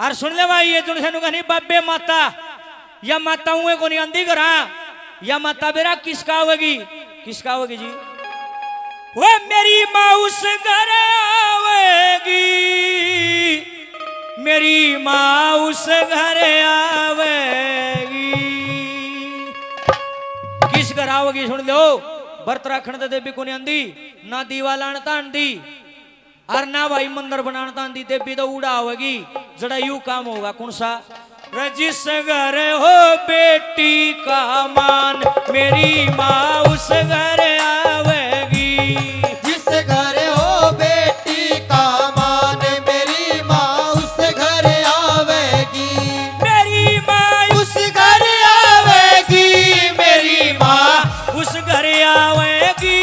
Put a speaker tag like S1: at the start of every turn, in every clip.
S1: और सुन ले भाई ये जुन सेनु कहनी बाबे माता या माता हुए को नहीं अंधी करा या माता बेरा किसका होगी जी वो मेरी माँ उस घर आवेगी मेरी माँ उस घर आवेगी किस घर आओगी सुन लो बर्त रखने तो देवी को नहीं आंदी ना दीवाला तांदी और ना भाई मंदिर बनाना तांदी देवी तो उड़ा होगी जरा यू काम होगा कौन सा जिस घर हो बेटी का मान मेरी माँ उस घर आवेगी
S2: जिस घर हो बेटी का मान मेरी माँ उस घर आवेगी
S1: मेरी माँ
S2: उस घर आवेगी
S1: मेरी माँ उस घर आवेगी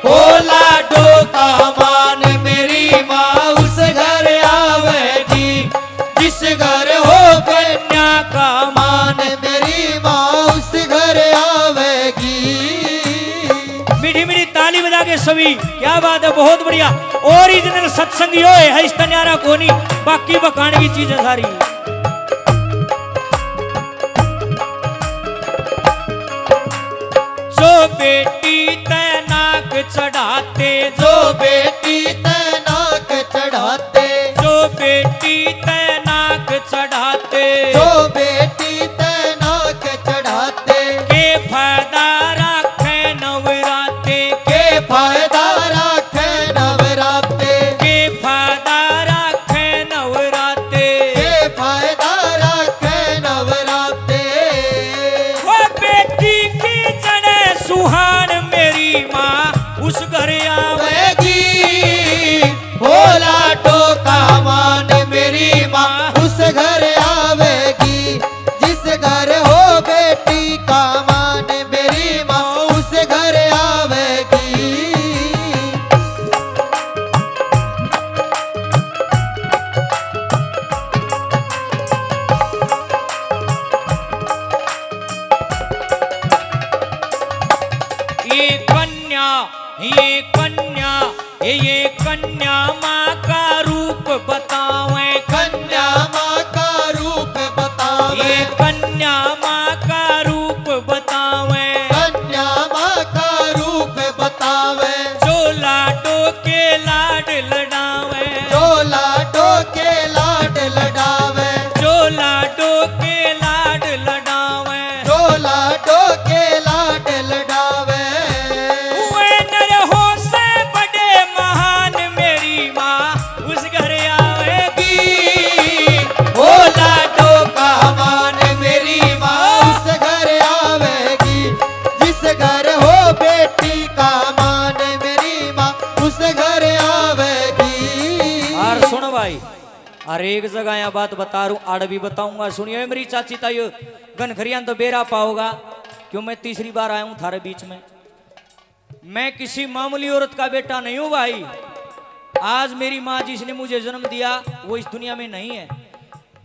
S2: हो लाडो का मान मेरी माँ उस घर आवेगी जिस घर हो
S1: कन्या का
S2: मान मेरी माँ उस घर आवेगी।
S1: मीठी मीठी ताली बजा के सभी क्या बात है बहुत बढ़िया ओरिजिनल सत्संगी है इस तन्यारा कोनी बाकी बकाने की चीजें सारी जो बेटी तैनाक चढ़ाते
S2: जो बेटी तैनाक चढ़ाते
S1: जो बेटी तैनाक चढ़ाते
S2: जो बेटी तैनाक चढ़ाते
S1: के फायदा रखे नवराते
S2: के फायदा रखे नवराते
S1: के फायदा रखे नवराते
S2: के फायदा रखे नवराते
S1: वो बेटी की जने सुहान मेरी माँ उस घर आवेगी
S2: हो लाडो का मान मेरी माँ उस घर आवेगी जिस घर हो बेटी का मान मेरी माँ उस घर आवेगी।
S1: ये कन्या माँ का रूप बतावे
S2: कन्या माँ का रूप बतावे
S1: ये कन्या माँ का रूप बतावे
S2: कन्या माँ का रूप बतावे
S1: जो लाडो के लाड लड़ावे
S2: जो लाडो के लाड लड़ावे
S1: जो लाडो के लाड लड़ावे
S2: जो लाडो के लाड लड़ावे
S1: हुए नर हो से बड़े महान मेरी माँ उस घर आवेगी
S2: हो लाडो का मान मेरी माँ उस घर आवेगी जिस घर हो बेटी का मान मेरी माँ उस घर आवेगी।
S1: और सुनो भाई और एक जगह यहाँ बात बता रहा हूँ आड़ भी बताऊंगा सुनिए मेरी चाची ताई गनखरियान तो बेरा पाओगा क्यों मैं तीसरी बार आया हूँ थारे बीच में मैं किसी मामूली औरत का बेटा नहीं हूँ भाई आज मेरी माँ जिसने मुझे जन्म दिया वो इस दुनिया में नहीं है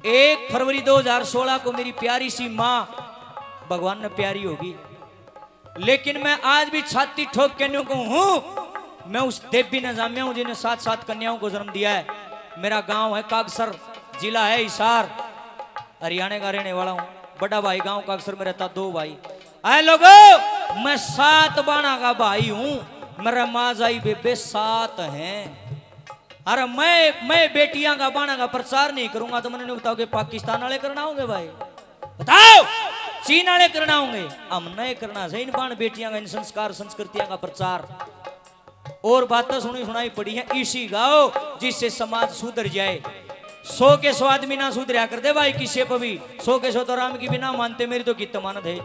S1: 1 फरवरी 2016 को मेरी प्यारी सी माँ भगवान ने प्यारी होगी लेकिन मैं आज भी छाती ठोक के नहीं हूँ मैं उस देवी नजामिया हूँ जिन्हें 7 कन्याओं को जन्म दिया है मेरा गांव है कागसर जिला है हिसार हरियाणा का रहने वाला हूँ बड़ा भाई गांव कागसर में रहता 2 भाई आए लोगो मैं 7 बाणा का भाई हूँ मेरा माँ जाई बेबे 7 हैं अरे मैं बेटियां का बाणा का प्रचार नहीं करूंगा तो मैंने बताओ कि पाकिस्तान वाले करना होंगे भाई बताओ चीन वाले करना होंगे हम नहीं करना सही इन बाण बेटियां का इन संस्कार संस्कृतियां का प्रचार और बातें सुनी सुनाई पड़ी है इसी गाओ जिससे समाज सुधर जाए 100 के 100 आदमी ना सुधरा कर दे भाई किसी पर भी 100 के 100 तो राम की भी ना मानते मेरी तो कित मानत है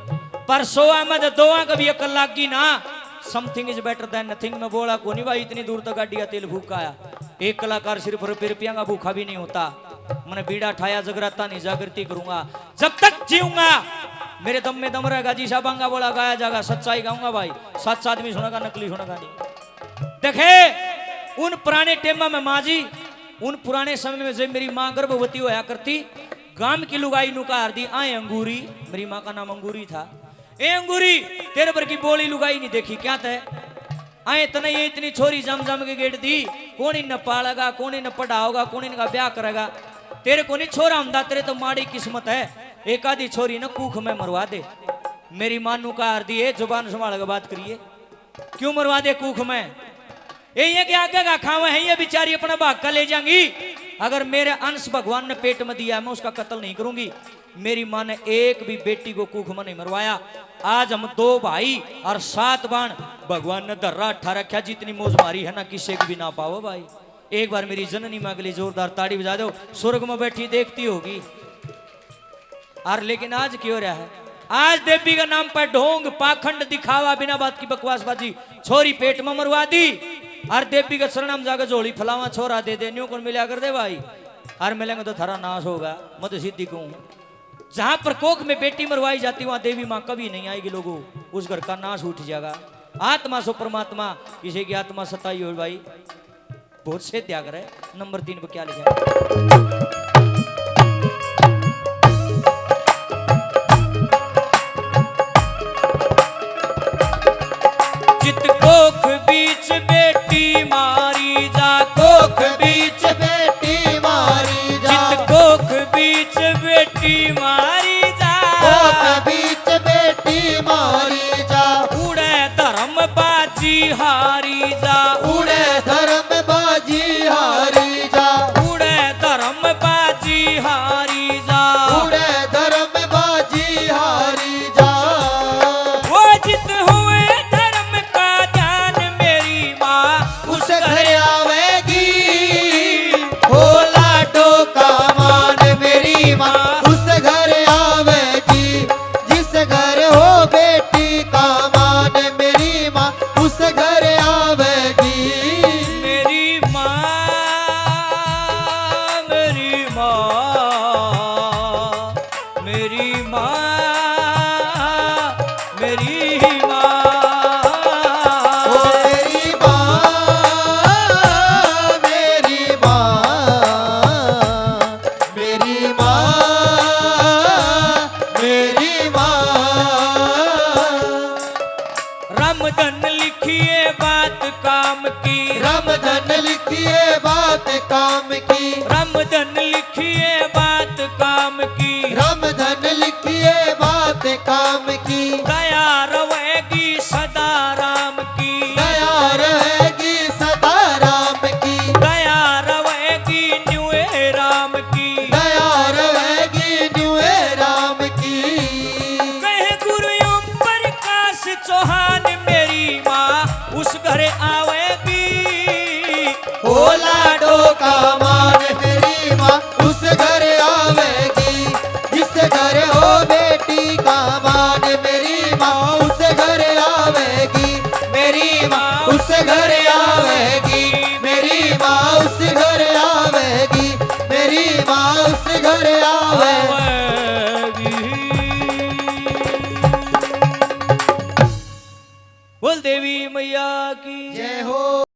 S1: पर 100 में 2 कभी अकल लाग की ना something is better than nothing में बोला को नहीं भाई इतनी दूर तक गाड़ी तेल भूखा आया एक कलाकार सिर्फ रुपया का भूखा भी नहीं होता मैंने बीड़ा ठाया जगराता नहीं जागृति करूंगा जब तक जीऊंगा मेरे दम में दम रहेगा जी साबांगा बोला गाया जाएगा सच्चाई गाऊंगा भाई सच आदमी सुनेगा नकली सुनेगा नहीं देखे उन पुराने टेमा में माँ जी उन पुराने समय में जब मेरी माँ गर्भवती होया करती गांव की लुगाई नुकार दी आए अंगूरी मेरी माँ का नाम अंगूरी था ए अंगूरी तेरे पर की बोली लुगाई नहीं देखी क्या तय आए तने ये इतनी छोरी जम जम के गेट दी कौन इन पालेगा कौन इन पढ़ाओगा कौन इनका ब्याह करेगा तेरे को नहीं छोरा हमदा, तेरे तो माड़ी किस्मत है। एक आधी छोरी ना कूख में मरवा दे। मेरी मानू का हार दिए, जुबान संभाल के बात करिए। क्यों मरवा दे कूख में? ये कि आगे का खावा है, ये बेचारी अपना भाग का ले जाएंगी। अगर मेरे अंश भगवान ने पेट में दिया, मैं उसका कत्ल नहीं करूंगी। मेरी माँ ने एक भी बेटी को कूख में नहीं मरवाया। आज हम 2 भाई और 7 बाण भगवान ने दर्रा ठा रखा। जितनी मौज मारी है ना, किसी को भी ना पाओ भाई। एक बार मेरी जननी माँ के लिए जोरदार ताड़ी बजा दो। स्वर्ग में बैठी देखती होगी। और लेकिन आज क्यों हो रहा है? आज देवी का नाम पर ढोंग पाखंड दिखावा, बिना बात की बकवासबाजी। छोरी पेट में मरवा दी और देवी का शरणम जाकर झोली फलावा छोरा दे दे, न्यू कौन मिला कर दे भाई। और मिलेंगे तो थारा नाश होगा। मैं तो सीधी कहूं, जहां पर कोख में बेटी मरवाई जाती वहां देवी माँ कभी नहीं आएगी। लोगों, उस घर का नाश उठ जाएगा। आत्मा सो परमात्मा, किसी की आत्मा सताई हो भाई, बहुत से त्याग रहे। नंबर 3 पर क्या लिखा है? कोख बीच बेटी मारी जा, कोख बीच बेटी मारी जा, चित कोख बीच बेटी मारी जा,
S2: कोख बीच बेटी मारी जा।
S1: उड़े धर्म बाजी हारी जा,
S2: उड़े धर्म बाजी हारी जा,
S1: उड़े धर्म बाजी हारी जा,
S2: उड़े धर्म बाजी हारी जा।
S1: वो जित हुए धर्म का ध्यान, मेरी माँ
S2: उस घर आवेगी। हो लाडो का मान मेरी माँ उस घर आवेगी। जिस घर हो बेटी का मान मेरी माँ उस घर आवेगी।
S1: मेरी माँ, मेरी माँ, मेरी माँ, मेरी माँ,
S2: ओ मेरी माँ, मेरी माँ, मेरी माँ, मेरी माँ।
S1: रामधन लिखिए बात काम की,
S2: रामधन लिखिए बात काम की।
S1: रामधन लिखिए बात काम की,
S2: रामधन लिखिए बात काम की।
S1: दया रहेगी सदा राम की,
S2: दया रहेगी सदा राम की।
S1: दया रहेगी न्यूए राम की,
S2: दया रहेगी न्यूए राम की।
S1: कहे गुरु ओम प्रकाश चौहान, मेरी माँ उस घर आवेगी।
S2: हो लाडो का मान मेरी माँ उस घर आवेगी। जिस घर हो बेटी का मान मेरी माँ उस घर आवेगी। मेरी माँ उस घर आवेगी। मेरी माँ उस घर आवेगी। मेरी माँ उस घर आवेगी।
S1: बोल देवी मैया की
S2: जय हो।